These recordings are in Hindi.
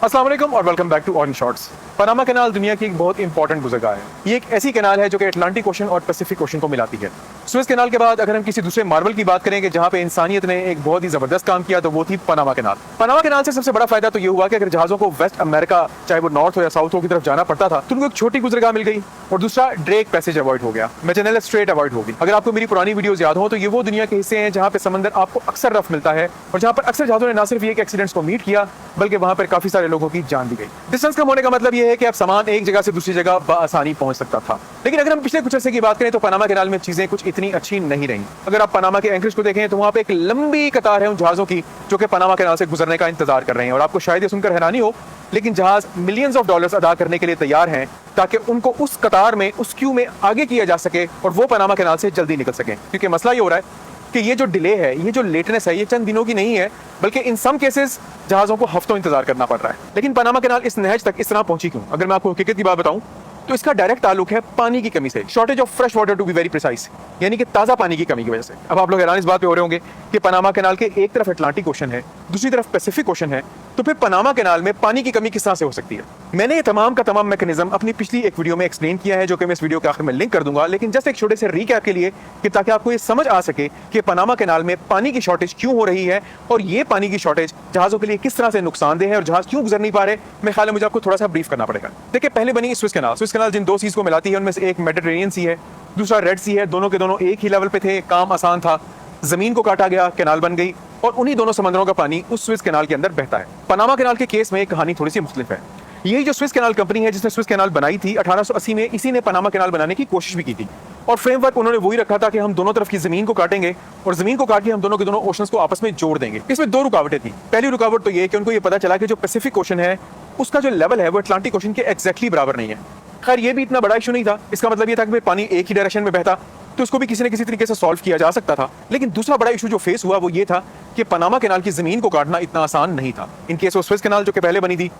अस्सलाम वालेकुम और welcome back to on shorts. Panama canal दुनिया की एक बहुत इंपॉर्टेंट गुज़रगाह है। ये एक ऐसी कैनाल है जो कि अटलांटिक ओशन और पैसिफिक ओशन को मिलाती है। सुएज कैनाल के बाद अगर हम किसी दूसरे मार्वल की बात करें कि जहां पे इंसानियत ने एक बहुत ही जबरदस्त काम किया तो वो थी पनामा कैनाल। पनामा कैनाल से सबसे बड़ा फायदा तो ये हुआ कि अगर जहाजों को वेस्ट अमेरिका चाहे वो नॉर्थ हो या साउथ हो की तरफ जाना पड़ता था तो उनको एक छोटी गुज़रगाह मिल गई और दूसरा ड्रेक पैसेज अवॉइड हो गया, मैजेनेला स्ट्रेट अवॉइड हो गई। अगर आपको मेरी पुरानी वीडियोस याद हो तो ये वो दुनिया के हिस्से हैं जहां पे समंदर आपको अक्सर रफ मिलता है और जहां पर अक्सर जहाजों ने ना सिर्फ एक एक्सीडेंट्स को मीट किया बल्कि वहां पर काफी सारे लोगों की जान दी गई। डिस्टेंस कम होने का मतलब ये है कि अब सामान एक जगह से दूसरी जगह बआसानी पहुंच सकता था। लेकिन अगर हम पिछले कुछ अर्से की बात करें तो पनामा कैनाल में चीजें कुछ इतनी अच्छी नहीं रही। अगर आप पनामा के एंकरेज को देखें तो वहां पे एक लंबी कतार है उन जहाजों की जो कि पनामा कैनाल से गुजरने का इंतजार कर रहे हैं। और आपको शायद ये सुनकर हैरानी हो लेकिन जहाज मिलियंस ऑफ डॉलर्स अदा करने के लिए तैयार हैं ताकि उनको उस कतार में उस क्यू में आगे किया जा सके और वो पनामा कैनाल से जल्दी निकल सके। क्योंकि मसला ये हो रहा है कि ये जो डिले है, ये जो लेटनेस है, ये चंद दिनों की नहीं है बल्कि इन सम केसेस जहाजों को हफ्तों इंतजार करना पड़ रहा है। लेकिन पनामा कैनाल इस नहज तक इस तरह पहुंची क्यों? अगर मैं आपको हकीकत की बात बताऊं तो इसका डायरेक्ट ताल्लुक है पानी की कमी से, shortage of fresh water to be very precise, यानी कि ताज़ा पानी की कमी की वजह से। अब आप लोग हैरान इस बात पे हो रहे होंगे कि पनामा कैनाल के एक तरफ अटलांटिक ओशन है, दूसरी तरफ पैसिफिक ओशन है, तो फिर पनामा कैनाल में पानी की कमी किस तरह से हो सकती है? मैंने ये तमाम का तमाम मैकेनिज्म अपनी पिछली एक वीडियो में एक्सप्लेन किया है जो कि मैं इस वीडियो के आखिर में लिंक कर दूंगा। लेकिन जस्ट एक छोटे से रीकैप के लिए कि ताकि आपको ये समझ आ सके कि पनामा कैनाल में पानी की शॉर्टेज क्यों हो रही है और ये पानी की शॉर्टेज जहाजों के लिए किस तरह से नुकसानदेह है और जहाज क्यों गुजर नहीं पा रहे, मैं ख्याल है मुझे आपको थोड़ा सा ब्रीफ करना पड़ेगा। देखिए, पहले बनी स्विस कैनाल। स्विस कैनाल जिन दो सीज को मिलाती है उनमें से एक मेडिटेरेनियन सी है, दूसरा रेड सी है। दोनों के दोनों एक ही लेवल पे थे, काम आसान था, जमीन को काटा गया, कैनाल बन गई और उन्हीं दोनों समंदरों का पानी उस स्विस कैनाल के अंदर बहता है। पनामा कैनाल के केस में कहानी थोड़ी सी मुख्तलिफ है। यही जो स्विस कैनाल कंपनी है जिसने स्विस कैनाल बनाई थी 1880 में, इसी ने पनामा कैनाल बनाने की कोशिश भी की थी और फ्रेमवर्क उन्होंने वही रखा था कि हम दोनों तरफ की जमीन को काटेंगे और जमीन को काट के हम दोनों के दोनों ओशंस को आपस में जोड़ देंगे। इसमें दो रुकावटें थी। पहली रुकावट तो ये कि उनको ये पता चला कि जो पैसिफिक ओशन है उसका जो लेवल है वो अटलांटिक ओशन के एग्जैक्टली बराबर नहीं है। खैर, ये भी इतना बड़ा इशू नहीं था। इसका मतलब ये था कि पानी एक ही डायरेक्शन में बहता तो उसको भी किसी न किसी तरीके से सॉल्व किया जा सकता था। लेकिन दूसरा बड़ा इशू जो फेस हुआ वो ये था कि पनामा कैनाल की जमीन को काटना इतना आसान नहीं था। In case of Swiss canal जो कि पहले बनी थी,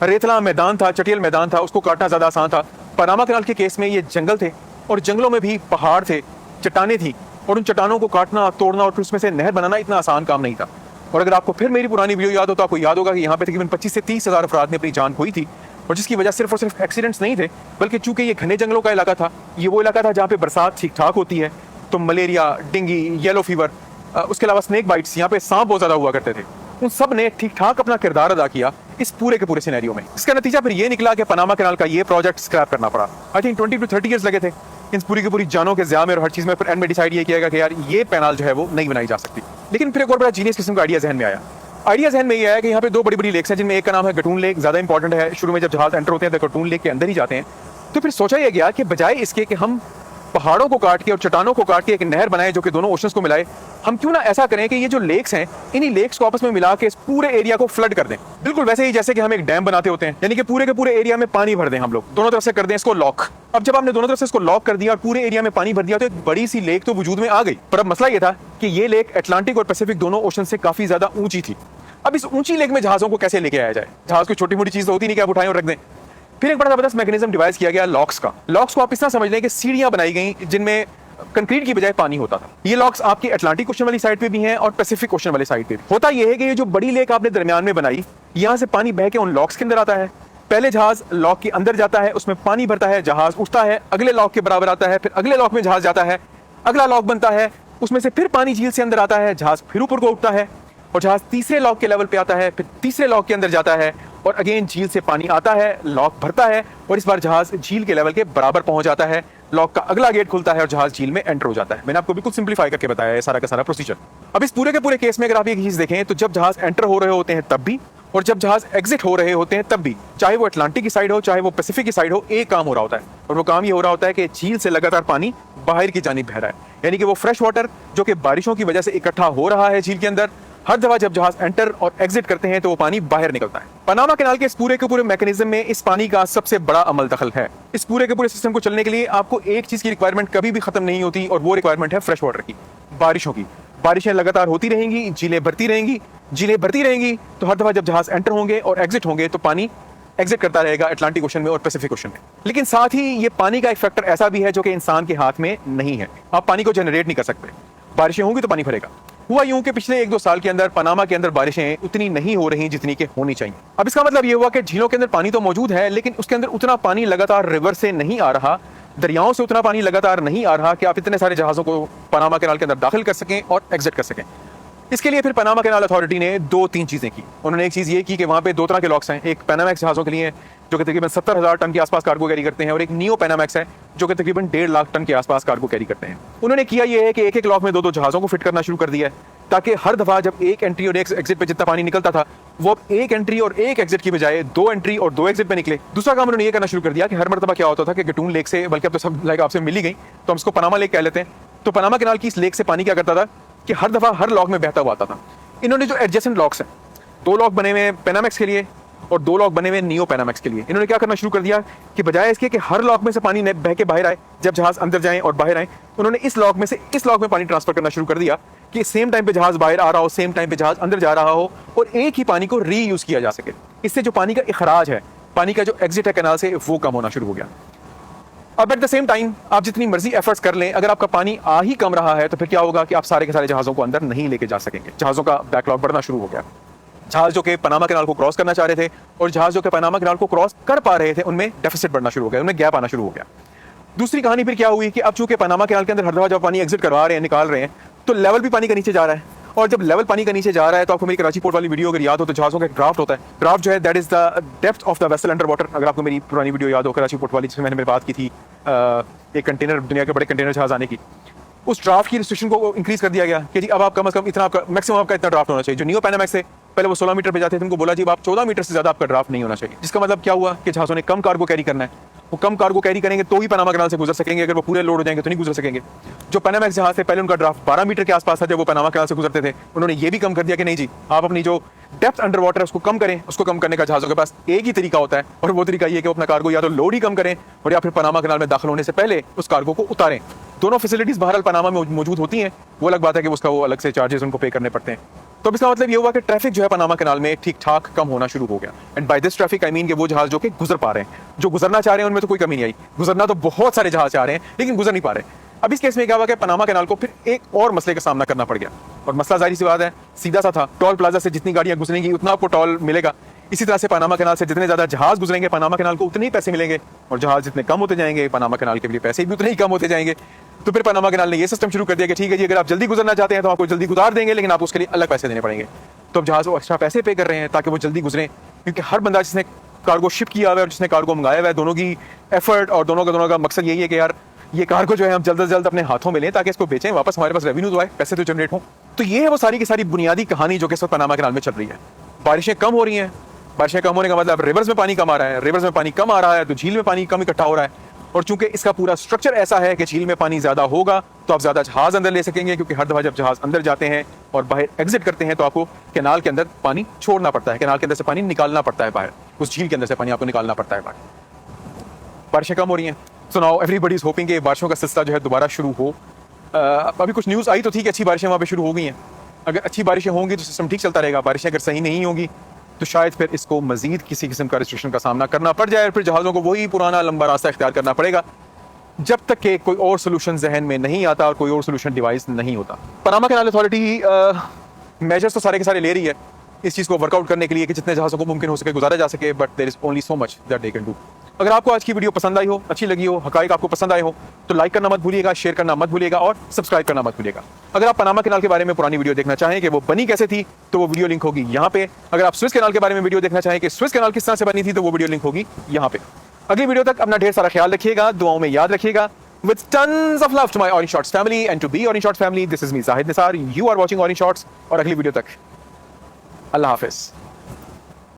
रेतला मैदान था, चटियल मैदान था, उसको काटना ज्यादा आसान था। पनामा कैनाल के केस में ये जंगल थे और जंगलों में भी पहाड़ थे, चट्टानें थी और उन चट्टानों को काटना, तोड़ना और फिर उसमें से नहर बनाना इतना आसान काम नहीं था। और अगर आपको फिर मेरी पुरानी वीडियो याद हो तो आपको याद होगा कि यहाँ पे तकरीबन 25 से 30 हज़ार अफराद ने अपनी जान खोई थी और जिसकी वजह सिर्फ और सिर्फ एक्सीडेंट्स नहीं थे बल्कि चूंकि ये घने जंगलों का इलाका था, ये वो इलाका था जहाँ पे बरसात ठीक ठाक होती है तो मलेरिया, डेंगू, येलो फीवर, उसके अलावा स्नेक बाइट्स, यहाँ पे सांप बहुत ज्यादा हुआ करते थे। उन सब ने ठीक ठाक अपना किरदार अदा किया इस पूरे के पूरे सिनेरियो में। इसका नतीजा फिर ये निकला कि पनामा कैनाल का ये प्रोजेक्ट स्क्रैप करना पड़ा। आई थिंक 20 to 30 ईयर्स लगे थे इन पूरी की पूरी जानों के ज़िया में और हर चीज़ में। फिर एंड में डिसाइड ये किया गया कि यार ये कैनाल जो है वो नहीं बनाई जा सकती। लेकिन फिर एक और बड़ा जीनियस किस्म का आइडिया जहन में आया। आइडिया जहन में ये आया कि यहाँ पे दो बड़ी बड़ी लेक्स हैं जिनमें एक का नाम है गटून लेक, ज्यादा इंपॉर्टेंट है। शुरू में जब जहाज एंटर होते हैं तो गटून लेक के अंदर ही जाते हैं। तो फिर सोचा यह गया कि बजाय इसके कि हम पहाड़ों को काट के और चट्टानों को काट के एक नहर बनाए जो कि दोनों ओशंस को मिलाए, हम क्यों ना ऐसा करें कि ये जो लेक्स हैं इन्हीं लेक्स को आपस में मिला के इस पूरे एरिया को फ्लड कर दें। बिल्कुल वैसे ही जैसे कि हम एक डैम बनाते होते हैं, यानी कि पूरे के पूरे एरिया में पानी भर दें हम लोग, दोनों तरफ से कर दें इसको लॉक। अब जब आपने दोनों तरफ से इसको लॉक कर दिया और पूरे एरिया में पानी भर दिया तो एक बड़ी सी लेक तो वजूद में आ गई। पर अब मसला ये था कि ये लेक अटलांटिक और पैसिफिक दोनों ओशन से काफी ज्यादा ऊंची थी। अब इस ऊंची लेक में जहाजों को कैसे लेके आया जाए? जहाज कोई छोटी मोटी चीज तो होती नहीं कि आप उठाएं और रख दें। फिर एक बड़ा जबरदस्त मैकेनिज्म डिवाइस किया गया लॉक्स का। लॉक्स को आप इस तरह समझ लें कि सीढ़ियां बनाई गई जिनमें कंक्रीट की बजाय पानी होता था। ये लॉक्स आपकी अटलांटिक ओशन वाली साइड पे भी हैं और पैसिफिक ओशन वाली साइड पे भी। होता यह है कि ये जो बड़ी लेक आपने दरमियान में बनाई, यहाँ से पानी बह के उन लॉक्स के अंदर आता है। पहले जहाज लॉक के अंदर जाता है, उसमें पानी भरता है, जहाज उठता है, अगले लॉक के बराबर आता है, फिर अगले लॉक में जहाज जाता है, अगला लॉक बनता है, उसमें से फिर पानी झील से अंदर आता है, जहाज फिर ऊपर को उठता है और जहाज तीसरे लॉक के लेवल पे आता है, फिर तीसरे लॉक के अंदर जाता है और अगेन झील से पानी आता है, लॉक भरता है और इस बार जहाज झील के लेवल के बराबर पहुंच जाता है। लॉक का अगला गेट खुलता है और जहाज झील में एंटर हो जाता है। मैंने आपको बिल्कुल सिंपलीफाई करके बताया है सारा का सारा प्रोसीजर। अब इस पूरे के पूरे केस में अगर आप एक चीज देखें तो जब जहाज एंटर हो रहे होते हैं तब भी और जब जहाज एग्जिट हो रहे होते हैं तब भी, चाहे वो अटलांटिक की साइड हो चाहे वो पैसिफिक की साइड हो, एक काम हो रहा होता है और वो काम ये हो रहा होता है कि झील से लगातार पानी बाहर की जानिब बह रहा है। यानी कि वो फ्रेश वाटर जो कि बारिशों की वजह से इकट्ठा हो रहा है झील के अंदर, हर दफा जब जहाज एंटर और एग्जिट करते हैं तो वो पानी बाहर निकलता है। पनामा कैनाल के इस पूरे के पूरे मैकेनिज्म में इस पानी का सबसे बड़ा अमल दखल है। इस पूरे के पूरे सिस्टम को चलने के लिए आपको एक चीज की रिक्वायरमेंट कभी भी खत्म नहीं होती और वो रिक्वायरमेंट है फ्रेश वाटर की, बारिशों की। बारिशें लगातार होती रहेंगी, झीलें भरती रहेंगी, झीलें भरती रहेंगी तो हर दफा जब जहाज एंटर होंगे और एग्जिट होंगे तो पानी एग्जिट करता रहेगा अटलांटिक ओशन में और पैसिफिक ओशन में। लेकिन साथ ही ये पानी का एक फैक्टर ऐसा भी है जो कि इंसान के हाथ में नहीं है। आप पानी को जनरेट नहीं कर सकते। बारिशें होंगी तो पानी भरेगा, हुआ यूं कि पिछले 1-2 साल के अंदर पनामा के अंदर बारिशें उतनी नहीं हो रही जितनी कि होनी चाहिए। अब इसका मतलब ये हुआ कि झीलों के अंदर पानी तो मौजूद है, लेकिन उसके अंदर उतना पानी लगातार रिवर से नहीं आ रहा, दरियाओं से उतना पानी लगातार नहीं आ रहा कि आप इतने सारे जहाज़ों को पनामा कैनाल के अंदर दाखिल कर सकें और एग्जिट कर सकें। इसके लिए फिर पनामा कैनाल अथॉरिटी ने 2-3 चीज़ें की। उन्होंने एक चीज़ ये की कि वहाँ पे 2 तरह के लॉक्स हैं, एक पैनामैक्स जहाज़ों के लिए जो कि तकरीबन 70,000 टन के आसपास कार्गो कैरी करते हैं, और एक नियो पैनामैक्स है जो कि तकरीबन 1.5 लाख टन के आसपास कार्गो कैरी करते हैं। उन्होंने किया ये है कि एक लॉक में 2-2 जहाज़ों को फिट करना शुरू कर दिया है, ताकि हर दफ़ा जब एक एंट्री और एक एग्जिट पे जितना पानी निकलता था, वो अब एक एंट्री और एक एग्जिट की बजाय 2 एंट्री और 2 एग्जिट पे निकले। दूसरा काम उन्होंने ये करना शुरू कर दिया कि हर मरतबा क्या होता था कि गटून लेक से, बल्कि अब तो सब लाइक आपसे मिल ही गई, तो हम इसको पनामा लेक कह लेते हैं, तो पनामा कैनाल की इस लेक से पानी क्या करता था कि हर दफ़ा हर लॉक में बहता हुआ आता था। इन्होंने जो एडजेसेंट लॉक्स हैं, 2 लॉक बने हुए हैं पैनामैक्स के लिए और 2 लॉक बने हुए नियो पैनामैक्स के लिए, इन्होंने क्या करना शुरू कर दिया कि बजाय इसके कि हर लॉक में से पानी बह के बाहर आए, जब जहाज अंदर जाएं और बाहर आए, उन्होंने इस लॉक में से इस लॉक में पानी ट्रांसफर करना शुरू कर दिया कि सेम टाइम पे जहाज बाहर आ रहा हो, सेम टाइम पे जहाज अंदर जा रहा हो, और एक ही पानी को रीयूज किया जा सके। इससे जो पानी का इखराज है, पानी का जो एग्जिट है कैनाल से, वो कम होना शुरू हो गया। अब एट द सेम टाइम आप जितनी मर्जी एफर्ट्स कर लें, अगर आपका पानी आ ही कम रहा है तो फिर क्या होगा कि आप सारे के सारे जहाज़ों को अंदर नहीं लेके जा सकेंगे। जहाज़ों का बैकलॉग बढ़ना शुरू हो गया। जहाज जो कि पनामा कैनाल को क्रॉस करना चाह रहे थे और जहाज जो कि पनामा कैनाल को क्रॉस कर पा रहे थे, उनमें डेफिसिट बढ़ना शुरू हो गया, उनमें गैप आना शुरू हो गया। दूसरी कहानी फिर क्या हुई कि अब चूंकि पनामा कैनाल के अंदर हर दफा जब पानी एग्जिट करवा रहे हैं, निकाल रहे हैं, तो लेवल भी पानी का नीचे जा रहा है, और जब लेवल पानी का नीचे जा रहा है तो आपको मेरी कराची पोर्ट वाली वीडियो अगर याद हो तो जहाज़ों का एक ड्राफ्ट होता है। ड्राफ्ट जो है that is the depth of the vessel under water. अगर आपको मेरी पुरानी वीडियो याद हो कराची पोर्ट वाली, जिसमें मैंने बात की थी एक कंटेनर, दुनिया के बड़े कंटेनर जहाज आने की, उस ड्राफ्ट की रिस्ट्रिक्शन को इंक्रीज कर दिया गया कि जी अब आप कम से कम इतना, आपका मैक्सिमम आपका इतना ड्राफ्ट होना चाहिए। जो नियो पैनामैक्स से पहले वो 16 मीटर पे जाते थे, उनको बोला जी आप 14 मीटर से ज्यादा आपका ड्राफ्ट नहीं होना चाहिए। जिसका मतलब क्या हुआ कि जहाज़ों ने कम कार्गो कैरी करना है, वो कम कार्गो कैरी करेंगे तो ही पनामा कैनाल से गुजर सकेंगे, अगर वो पूरे लोड हो जाएंगे तो नहीं गुजर सकेंगे। जो पैनामैक्स जहाज थे पहले उनका ड्राफ्ट 12 मीटर के आसपास था जब वो पनामा कैनाल से गुजरते थे, उन्होंने ये भी कम कर दिया कि नहीं जी आप अपनी जो डेप्थ अंडर वाटर है उसको कम करें। उसको कम करने का जहाज़ों के पास एक ही तरीका होता है, और वो तरीका ये कि वो अपना कार्गो या तो लोड ही कम करें और या फिर पनामा कैनाल में दाखिल होने से पहले उस कार्गो को उतारें। दोनों फैसिलिटीज बहरहाल पनामा में मौजूद होती हैं, वो अलग बात है कि उसका वो अलग से चार्जेस उनको पे करने पड़ते हैं। तो इसका मतलब ये हुआ कि ट्रैफिक जो है पनामा कैनाल में ठीक ठाक कम होना शुरू हो गया। And by this traffic I mean कि वो जहाज जो कि गुजर पा रहे हैं, जो गुजरना चाह रहे हैं उनमें तो कोई कमी नहीं आई। गुजरना तो बहुत सारे जहाज चाह रहे हैं लेकिन गुजर नहीं पा रहे। अब इस केस में क्या हुआ कि पनामा कैनाल को फिर एक और मसले का सामना करना पड़ गया, और मसला जाहिर सी बात है सीधा सा था, टोल प्लाजा से जितनी गाड़ियां गुजरेंगी उतना आपको टोल मिलेगा। इसी तरह से पनामा कैनाल से जितने ज्यादा जहाज गुजरेंगे पनामा कैनाल को उतने ही पैसे मिलेंगे, और जहाज जितने कम होते जाएंगे पनामा कैनाल के लिए पैसे भी उतने ही कम होते जाएंगे। तो फिर पनामा कैनाल ने ये सिस्टम शुरू कर दिया कि ठीक है जी अगर आप जल्दी गुजरना चाहते हैं तो आपको जल्दी गुजार देंगे, लेकिन आप उसके लिए अलग पैसे देने पड़ेंगे। तो अब जहाज वो एक्स्ट्रा पैसे पे कर रहे हैं ताकि वो जल्दी गुजरें, क्योंकि हर बंदा जिसने कार्गो शिप किया हुआ है और जिसने कार्गो मंगाया हुआ है, दोनों की एफर्ट और दोनों का मकसद यही है कि यार ये कार्गो जो है हम जल्द से जल्द अपने हाथों में लें ताकि इसको बेचें, वापस हमारे पास रेवेन्यू तो आए, पैसे तो जनरेट हों। तो ये है वो सारी की सारी बुनियादी कहानी जो कि इस वक्त पनामा कैनाल में चल रही है। बारिशें कम हो रही हैं, बारिशें कम होने का मतलब रिवर्स में पानी कम आ रहा है, रिवर्स में पानी कम आ रहा है तो झील में पानी कम इकट्ठा हो रहा है। और चूंकि इसका पूरा स्ट्रक्चर ऐसा है कि झील में पानी ज्यादा होगा तो आप ज्यादा जहाज अंदर ले सकेंगे, क्योंकि हर दफा जब जहाज अंदर जाते हैं और बाहर एग्जिट करते हैं तो आपको कैनाल के अंदर पानी छोड़ना पड़ता है, कैनाल के अंदर से पानी निकालना पड़ता है बाहर, उस झील के अंदर से पानी आपको निकालना पड़ता है बाहर। बारिशें कम हो रही हैं, so now everybody is hoping कि बारिशों का सिलसिला जो है दोबारा शुरू हो। अभी कुछ न्यूज़ आई तो थी कि अच्छी बारिशें वहाँ पे शुरू हो गई हैं। अगर अच्छी बारिशें होंगी तो सिस्टम ठीक चलता रहेगा, बारिशें अगर सही नहीं होंगी तो शायद फिर इसको मजीद किसी किस्म का रिस्ट्रिक्शन का सामना करना पड़ जाए, और फिर जहाज़ों को वही पुराना लंबा रास्ता इख्तियार करना पड़ेगा जब तक कि कोई और सोल्यूशन जहन में नहीं आता और कोई और सोल्यूशन डिवाइस नहीं होता। पनामा कैनाल अथॉरिटी मेजर्स तो सारे के सारे ले रही है इस चीज़ को वर्कआउट करने के लिए कि जितने जहाज़ों को मुमकिन हो सके गुजारा जा सके, but there is only so much that they can do. अगर आपको आज की वीडियो पसंद आई हो, अच्छी लगी हो, हकाइक आपको पसंद आए हो, तो लाइक करना मत भूलिएगा, शेयर करना मत भूलिएगा और सब्सक्राइब करना मत भूलिएगा। अगर आप पनामा कैनाल के बारे में पुरानी वीडियो देखना चाहें कि वो बनी कैसे थी तो वो वीडियो लिंक होगी यहाँ पे। अगर आप स्विस कैनाल के बारे में वीडियो देखना चाहें कि स्विस कैनाल किस तरह से बनी थी तो वो वीडियो लिंक होगी यहाँ पे। अगली वीडियो तक अपना ढेर सारा ख्याल रखिएगा, दुआओं में याद रखिएगा। With tons of love to my Orange Shots family and to be Orange Shots family, this is me Zahid Nisar. You are watching Orange Shots और अगली वीडियो तक अल्लाह हाफिज।